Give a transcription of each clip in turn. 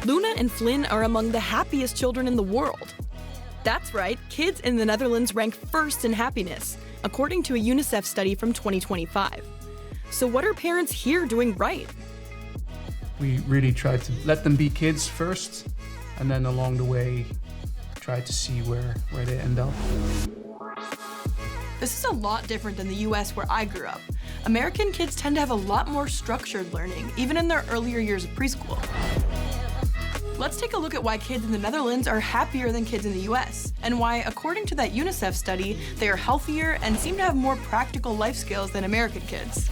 Louna and Flynn are among the happiest children in the world. That's right, kids in the Netherlands rank first in happiness, according to a UNICEF study from 2025. So what are parents here doing right? We really try to let them be kids first, and then along the way, try to see where they end up. This is a lot different than the US where I grew up. American kids tend to have a lot more structured learning, even in their earlier years of preschool. Let's take a look at why kids in the Netherlands are happier than kids in the US, and why, according to that UNICEF study, they are healthier and seem to have more practical life skills than American kids.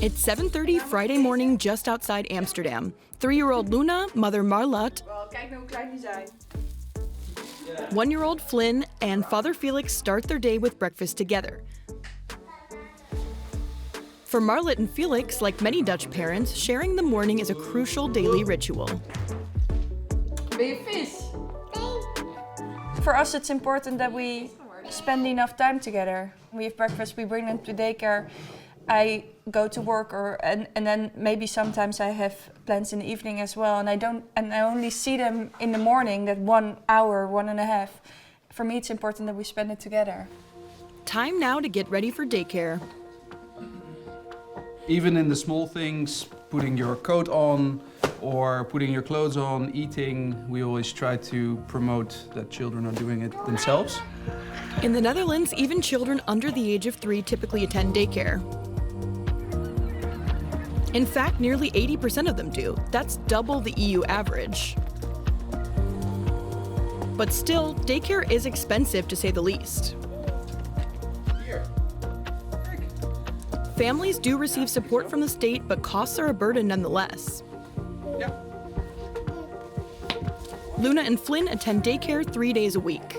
It's 7:30 Friday morning just outside Amsterdam. 3-year-old Louna, mother Marlat, 1-year-old Flynn, and father Felix start their day with breakfast together. For Marlat and Felix, like many Dutch parents, sharing the morning is a crucial daily ritual. For us, it's important that we spend enough time together. We have breakfast, we bring them to daycare. I go to work, and then maybe sometimes I have plans in the evening as well, and I only see them in the morning, that 1 hour, 1.5. For me, it's important that we spend it together. Time now to get ready for daycare. Even in the small things, putting your coat on or putting your clothes on, eating, we always try to promote that children are doing it themselves. In the Netherlands, even children under the age of 3 typically attend daycare. In fact, nearly 80% of them do. That's double the EU average. But still, daycare is expensive to say the least. Families do receive support from the state, but costs are a burden nonetheless. Louna and Flynn attend daycare 3 days a week.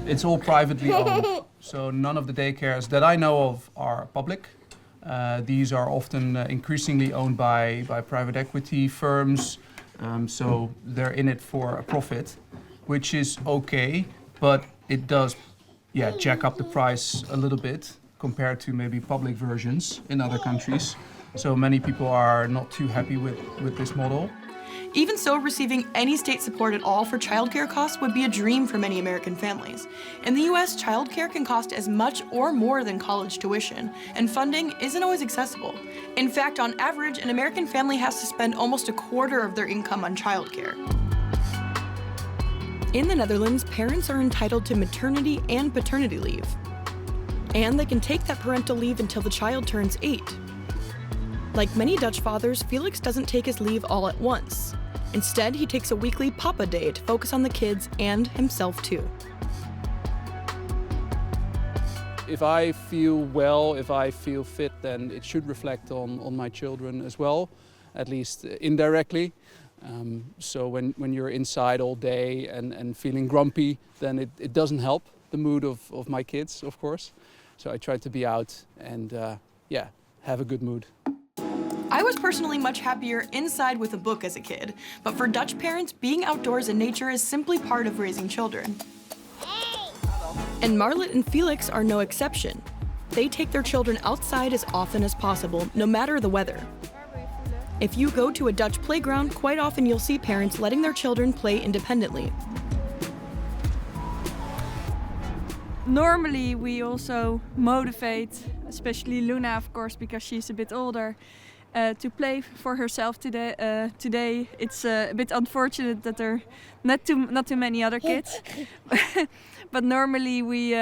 It's all privately owned, so none of the daycares that I know of are public. These are often increasingly owned by private equity firms, so they're in it for a profit, which is okay, but it does jack up the price a little bit compared to maybe public versions in other countries. So many people are not too happy with this model. Even so, receiving any state support at all for childcare costs would be a dream for many American families. In the US, childcare can cost as much or more than college tuition, and funding isn't always accessible. In fact, on average, an American family has to spend almost a quarter of their income on childcare. In the Netherlands, parents are entitled to maternity and paternity leave. And they can take that parental leave until the child turns 8. Like many Dutch fathers, Felix doesn't take his leave all at once. Instead, he takes a weekly Papa Day to focus on the kids and himself too. If I feel well, if I feel fit, then it should reflect on my children as well, at least indirectly. So when you're inside all day and feeling grumpy, then it doesn't help the mood of my kids, of course. So I try to be out and have a good mood. I was personally much happier inside with a book as a kid, but for Dutch parents, being outdoors in nature is simply part of raising children. And Marlat and Felix are no exception. They take their children outside as often as possible, no matter the weather. If you go to a Dutch playground, quite often you'll see parents letting their children play independently. Normally we also motivate, especially Louna of course, because she's a bit older, to play for herself today. Today it's a bit unfortunate that there are not too many other kids. But normally we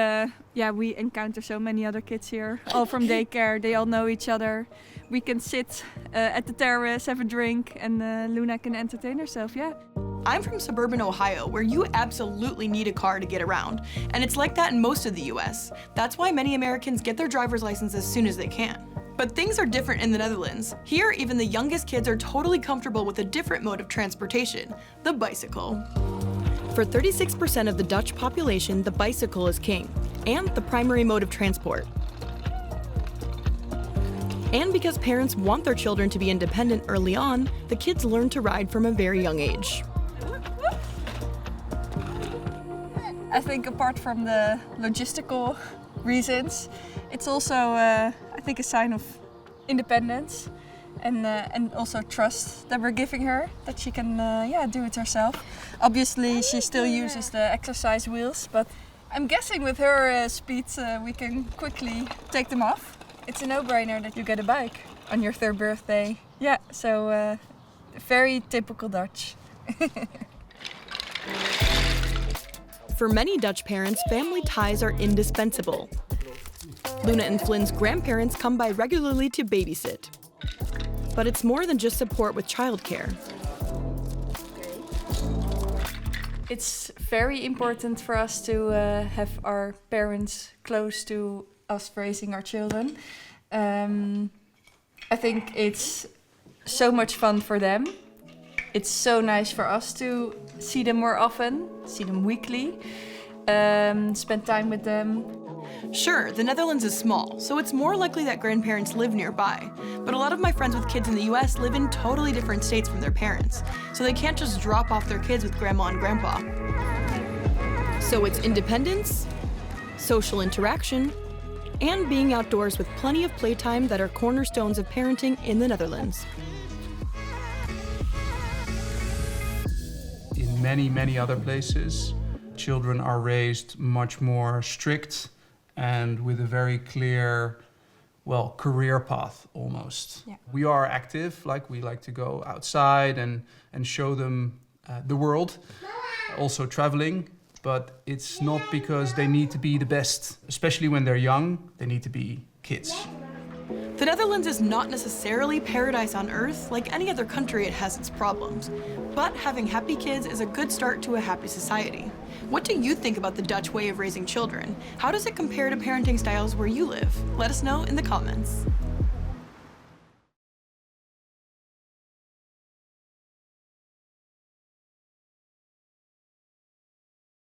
encounter so many other kids here, all from daycare. They all know each other. We can sit at the terrace, have a drink, and Louna can entertain herself, I'm from suburban Ohio, where you absolutely need a car to get around. And it's like that in most of the US. That's why many Americans get their driver's license as soon as they can. But things are different in the Netherlands. Here, even the youngest kids are totally comfortable with a different mode of transportation, the bicycle. For 36% of the Dutch population, the bicycle is king, and the primary mode of transport. And because parents want their children to be independent early on, the kids learn to ride from a very young age. I think apart from the logistical reasons, it's also, I think, a sign of independence and also trust that we're giving her, that she can do it herself. Obviously, she still uses the exercise wheels, but I'm guessing with her speed we can quickly take them off. It's a no-brainer that you get a bike on your 3rd birthday. Yeah, so very typical Dutch. For many Dutch parents, family ties are indispensable. Louna and Flynn's grandparents come by regularly to babysit. But it's more than just support with childcare. It's very important for us to have our parents close to us raising our children. I think it's so much fun for them. It's so nice for us to see them more often, see them weekly, spend time with them. Sure, the Netherlands is small, so it's more likely that grandparents live nearby. But a lot of my friends with kids in the US live in totally different states from their parents, so they can't just drop off their kids with grandma and grandpa. So it's independence, social interaction, and being outdoors with plenty of playtime that are cornerstones of parenting in the Netherlands. In many, many other places, children are raised much more strict and with a very clear, well, career path almost. Yeah. We are active, like we like to go outside and show them the world, also traveling, but it's not because they need to be the best, especially when they're young, they need to be kids. The Netherlands is not necessarily paradise on earth. Like any other country, it has its problems. But having happy kids is a good start to a happy society. What do you think about the Dutch way of raising children? How does it compare to parenting styles where you live? Let us know in the comments.